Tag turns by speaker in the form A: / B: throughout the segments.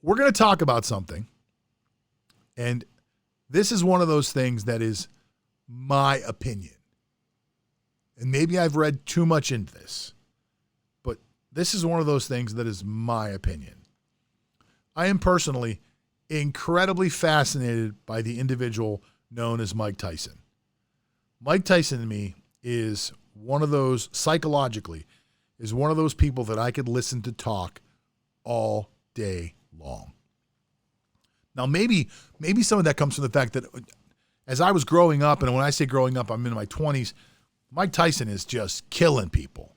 A: we're going to talk about something, and this is one of those things that is my opinion. And maybe I've read too much into this, but this is one of those things that is my opinion. I am personally incredibly fascinated by the individual known as Mike Tyson. Mike Tyson to me is one of those, psychologically, is one of those people that I could listen to talk all day long. Now, maybe some of that comes from the fact that as I was growing up, and when I say growing up, I'm in my 20s, Mike Tyson is just killing people.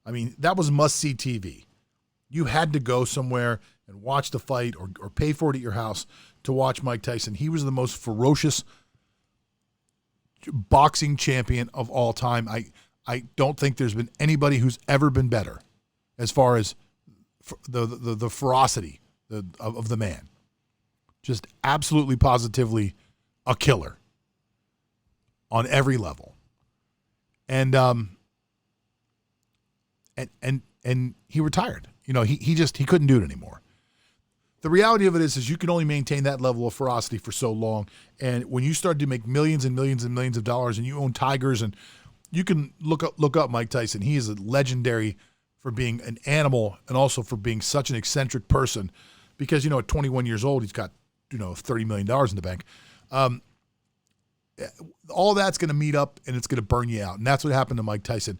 A: I mean, that was must-see TV. You had to go somewhere and watch the fight or pay for it at your house to watch Mike Tyson. He was the most ferocious boxing champion of all time. I don't think there's been anybody who's ever been better as far as the ferocity of the man. Just absolutely, positively a killer on every level. And he retired. You know, he couldn't do it anymore. The reality of it is you can only maintain that level of ferocity for so long. And when you start to make millions and millions and millions of dollars, and you own tigers, and you can look up Mike Tyson. He is a legendary for being an animal and also for being such an eccentric person, because, you know, at 21 years old, he's got, you know, $30 million in the bank. All that's going to meet up and it's going to burn you out. And that's what happened to Mike Tyson.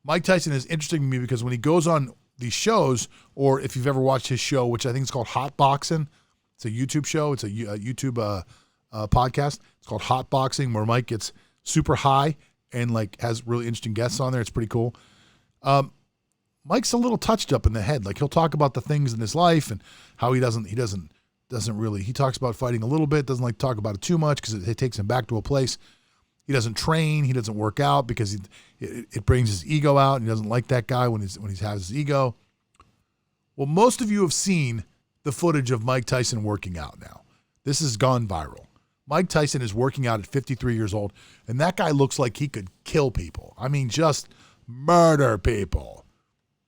A: Mike Tyson is interesting to me because when he goes on these shows, or if you've ever watched his show, which I think is called Hot Boxing, it's a YouTube show. It's a YouTube podcast. It's called Hot Boxing, where Mike gets super high and like has really interesting guests on there. It's pretty cool. Mike's a little touched up in the head. Like, he'll talk about the things in his life and how he doesn't really, he talks about fighting a little bit, doesn't like to talk about it too much because it takes him back to a place. He doesn't train, he doesn't work out because it brings his ego out, and he doesn't like that guy when he has his ego. Well, most of you have seen the footage of Mike Tyson working out now. This has gone viral. Mike Tyson is working out at 53 years old, and that guy looks like he could kill people. I mean, just murder people.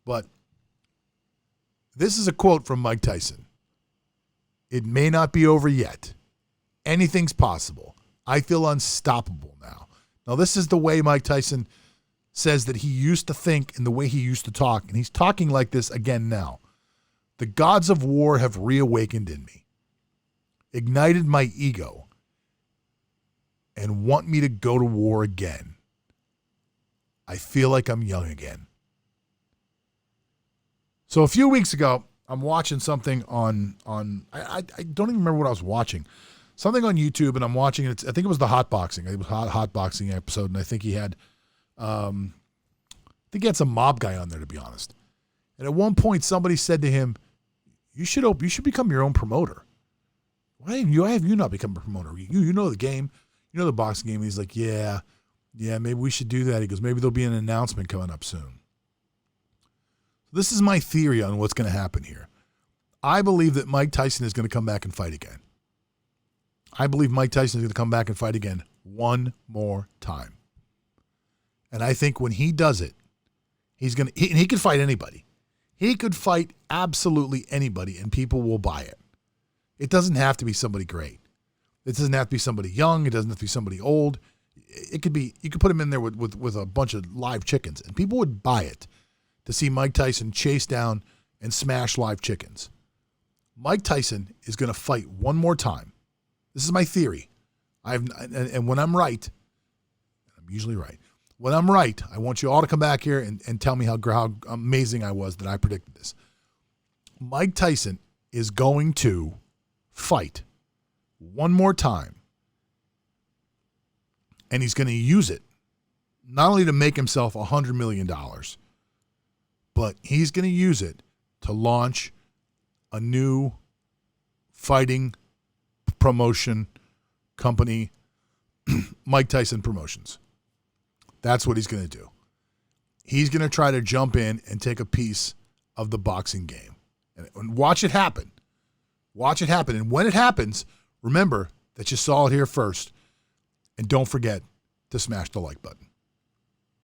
A: But this is a quote from Mike Tyson. "It may not be over yet. Anything's possible. I feel unstoppable now." Now, this is the way Mike Tyson says that he used to think and the way he used to talk. And he's talking like this again now. "The gods of war have reawakened in me, ignited my ego, and want me to go to war again. I feel like I'm young again." So a few weeks ago, I'm watching something on I don't even remember what I was watching. Something on YouTube, and I'm watching it. I think it was the hot boxing. It was hot boxing episode, and I think he had some mob guy on there, to be honest. And at one point, somebody said to him, "You should become your own promoter. Why have you not become a promoter? You know the game, you know the boxing game." And he's like, yeah, maybe we should do that. He goes, "Maybe there'll be an announcement coming up soon." This is my theory on what's going to happen here. I believe that Mike Tyson is going to come back and fight again. I believe Mike Tyson is going to come back and fight again one more time. And I think when he does it, he could fight anybody. He could fight absolutely anybody, and people will buy it. It doesn't have to be somebody great. It doesn't have to be somebody young. It doesn't have to be somebody old. It could be, you could put him in there with a bunch of live chickens, and people would buy it to see Mike Tyson chase down and smash live chickens. Mike Tyson is going to fight one more time. This is my theory. And when I'm right, I'm usually right. When I'm right, I want you all to come back here and tell me how amazing I was that I predicted this. Mike Tyson is going to fight one more time, and he's going to use it not only to make himself $100 million, but he's going to use it to launch a new fighting promotion company, Mike Tyson Promotions. That's what he's going to do. He's going to try to jump in and take a piece of the boxing game. And watch it happen. Watch it happen. And when it happens, remember that you saw it here first. And don't forget to smash the like button.